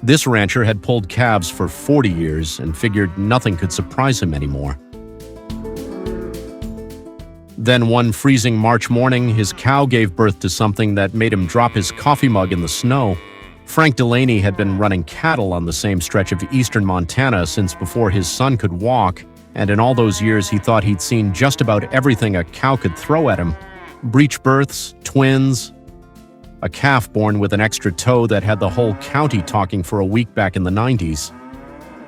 This rancher had pulled calves for 40 years and figured nothing could surprise him anymore. Then one freezing March morning, his cow gave birth to something that made him drop his coffee mug in the snow. Frank Delaney had been running cattle on the same stretch of eastern Montana since before his son could walk, and in all those years he thought he'd seen just about everything a cow could throw at him. Breech births, twins, a calf born with an extra toe that had the whole county talking for a week back in the 90s.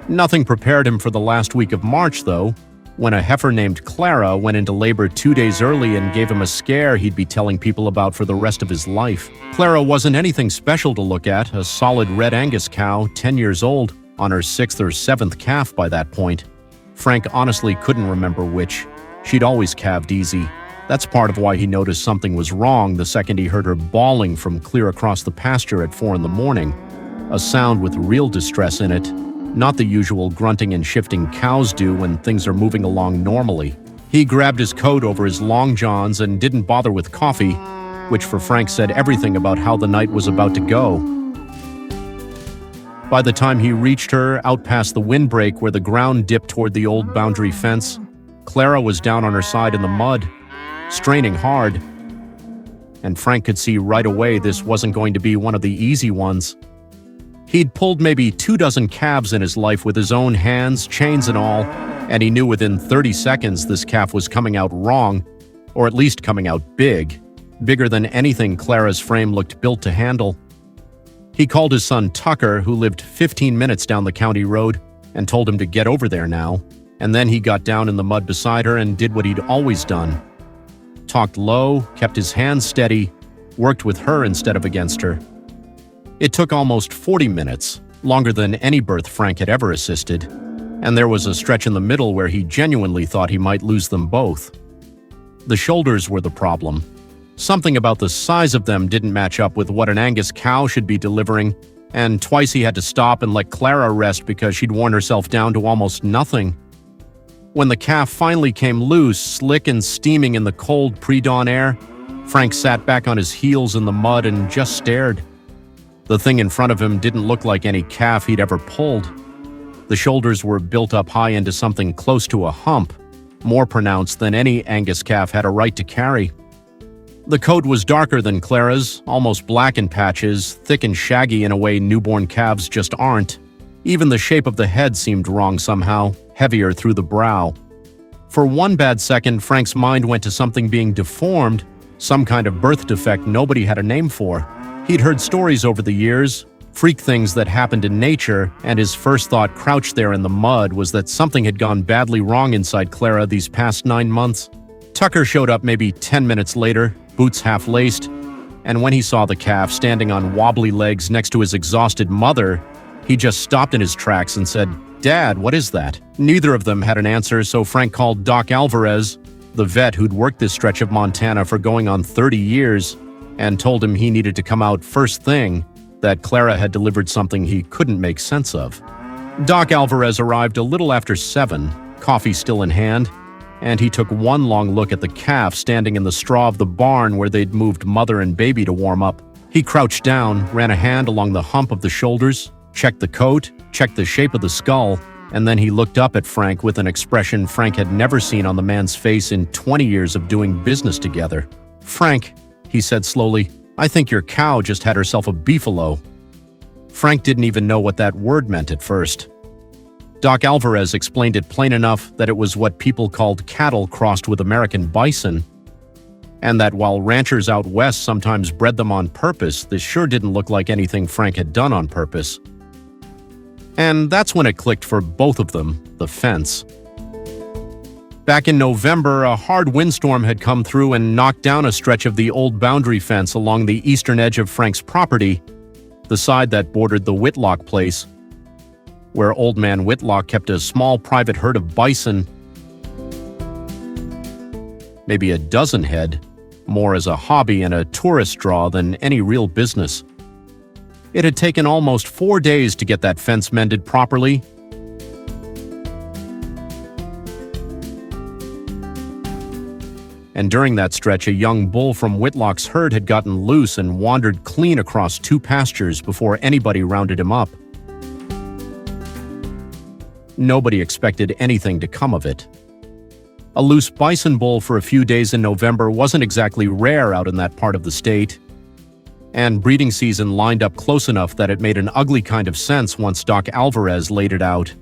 Nothing prepared him for the last week of March, though, when a heifer named Clara went into labor 2 days early and gave him a scare he'd be telling people about for the rest of his life. Clara wasn't anything special to look at, a solid red Angus cow, 10 years old, on her 6th or 7th calf by that point. Frank honestly couldn't remember which. She'd always calved easy. That's part of why he noticed something was wrong the second he heard her bawling from clear across the pasture at 4 in the morning. A sound with real distress in it, not the usual grunting and shifting cows do when things are moving along normally. He grabbed his coat over his long johns and didn't bother with coffee, which for Frank said everything about how the night was about to go. By the time he reached her, out past the windbreak where the ground dipped toward the old boundary fence, Clara was down on her side in the mud, straining hard. And Frank could see right away this wasn't going to be one of the easy ones. He'd pulled maybe 24 calves in his life with his own hands, chains and all, and he knew within 30 seconds this calf was coming out wrong, or at least coming out big, bigger than anything Clara's frame looked built to handle. He called his son Tucker, who lived 15 minutes down the county road, and told him to get over there now, and then he got down in the mud beside her and did what he'd always done. Talked low, kept his hands steady, worked with her instead of against her. It took almost 40 minutes, longer than any birth Frank had ever assisted, and there was a stretch in the middle where he genuinely thought he might lose them both. The shoulders were the problem. Something about the size of them didn't match up with what an Angus cow should be delivering, and twice he had to stop and let Clara rest because she'd worn herself down to almost nothing. When the calf finally came loose, slick and steaming in the cold pre-dawn air, Frank sat back on his heels in the mud and just stared. The thing in front of him didn't look like any calf he'd ever pulled. The shoulders were built up high into something close to a hump, more pronounced than any Angus calf had a right to carry. The coat was darker than Clara's, almost black in patches, thick and shaggy in a way newborn calves just aren't. Even the shape of the head seemed wrong somehow, heavier through the brow. For one bad second, Frank's mind went to something being deformed, some kind of birth defect nobody had a name for. He'd heard stories over the years, freak things that happened in nature, and his first thought crouched there in the mud was that something had gone badly wrong inside Clara these past 9 months. Tucker showed up maybe 10 minutes later, boots half-laced, and when he saw the calf standing on wobbly legs next to his exhausted mother, he just stopped in his tracks and said, "Dad, what is that?" Neither of them had an answer, so Frank called Doc Alvarez, the vet who'd worked this stretch of Montana for going on 30 years, and told him he needed to come out first thing, that Clara had delivered something he couldn't make sense of. Doc Alvarez arrived a little after 7, coffee still in hand, and he took one long look at the calf standing in the straw of the barn where they'd moved mother and baby to warm up. He crouched down, ran a hand along the hump of the shoulders, checked the coat, checked the shape of the skull, and then he looked up at Frank with an expression Frank had never seen on the man's face in 20 years of doing business together. "Frank," he said slowly, "I think your cow just had herself a beefalo." Frank didn't even know what that word meant at first. Doc Alvarez explained it plain enough that it was what people called cattle crossed with American bison, and that while ranchers out west sometimes bred them on purpose, this sure didn't look like anything Frank had done on purpose. And that's when it clicked for both of them, the fence. Back in November, a hard windstorm had come through and knocked down a stretch of the old boundary fence along the eastern edge of Frank's property, the side that bordered the Whitlock place, where Old Man Whitlock kept a small private herd of bison, maybe a dozen head, more as a hobby and a tourist draw than any real business. It had taken almost 4 days to get that fence mended properly. And during that stretch, a young bull from Whitlock's herd had gotten loose and wandered clean across 2 pastures before anybody rounded him up. Nobody expected anything to come of it. A loose bison bull for a few days in November wasn't exactly rare out in that part of the state, and breeding season lined up close enough that it made an ugly kind of sense once Doc Alvarez laid it out.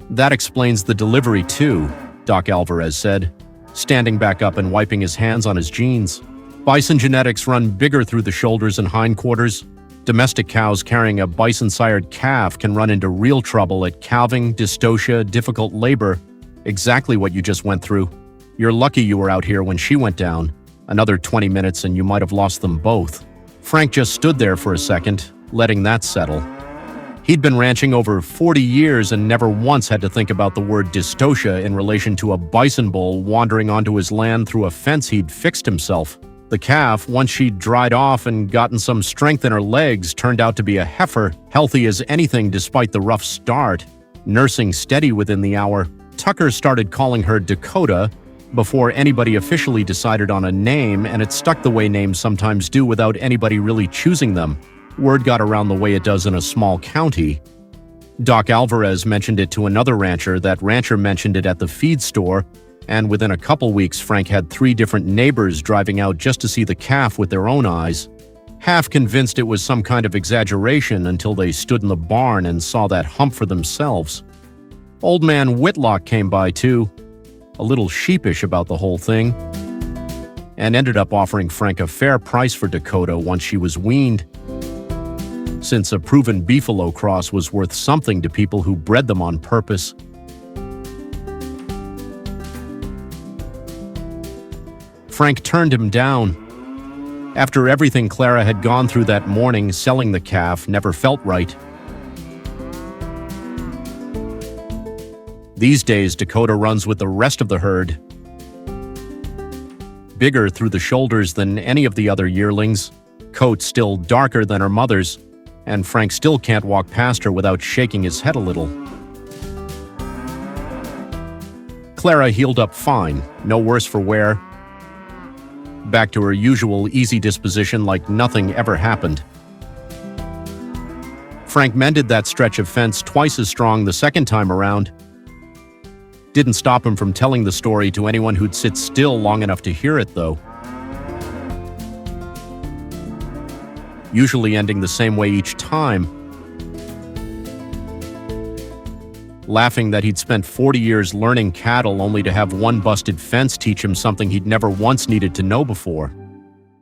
"That explains the delivery too," Doc Alvarez said, standing back up and wiping his hands on his jeans. "Bison genetics run bigger through the shoulders and hindquarters. Domestic cows carrying a bison-sired calf can run into real trouble at calving, dystocia, difficult labor, exactly what you just went through. You're lucky you were out here when she went down. Another 20 minutes and you might have lost them both." Frank just stood there for a second, letting that settle. He'd been ranching over 40 years and never once had to think about the word dystocia in relation to a bison bull wandering onto his land through a fence he'd fixed himself. The calf, once she'd dried off and gotten some strength in her legs, turned out to be a heifer, healthy as anything despite the rough start, nursing steady within the hour. Tucker started calling her Dakota before anybody officially decided on a name, and it stuck the way names sometimes do without anybody really choosing them. Word got around the way it does in a small county. Doc Alvarez mentioned it to another rancher, that rancher mentioned it at the feed store, and within a couple weeks Frank had 3 different neighbors driving out just to see the calf with their own eyes, half convinced it was some kind of exaggeration until they stood in the barn and saw that hump for themselves. Old man Whitlock came by too, a little sheepish about the whole thing, and ended up offering Frank a fair price for Dakota once she was weaned, since a proven beefalo cross was worth something to people who bred them on purpose. Frank turned him down. After everything Clara had gone through that morning, selling the calf never felt right. These days, Dakota runs with the rest of the herd, bigger through the shoulders than any of the other yearlings, coat still darker than her mother's, and Frank still can't walk past her without shaking his head a little. Clara healed up fine, no worse for wear, back to her usual easy disposition like nothing ever happened. Frank mended that stretch of fence twice as strong the second time around. Didn't stop him from telling the story to anyone who'd sit still long enough to hear it, though. Usually ending the same way each time, laughing that he'd spent 40 years learning cattle only to have one busted fence teach him something he'd never once needed to know before.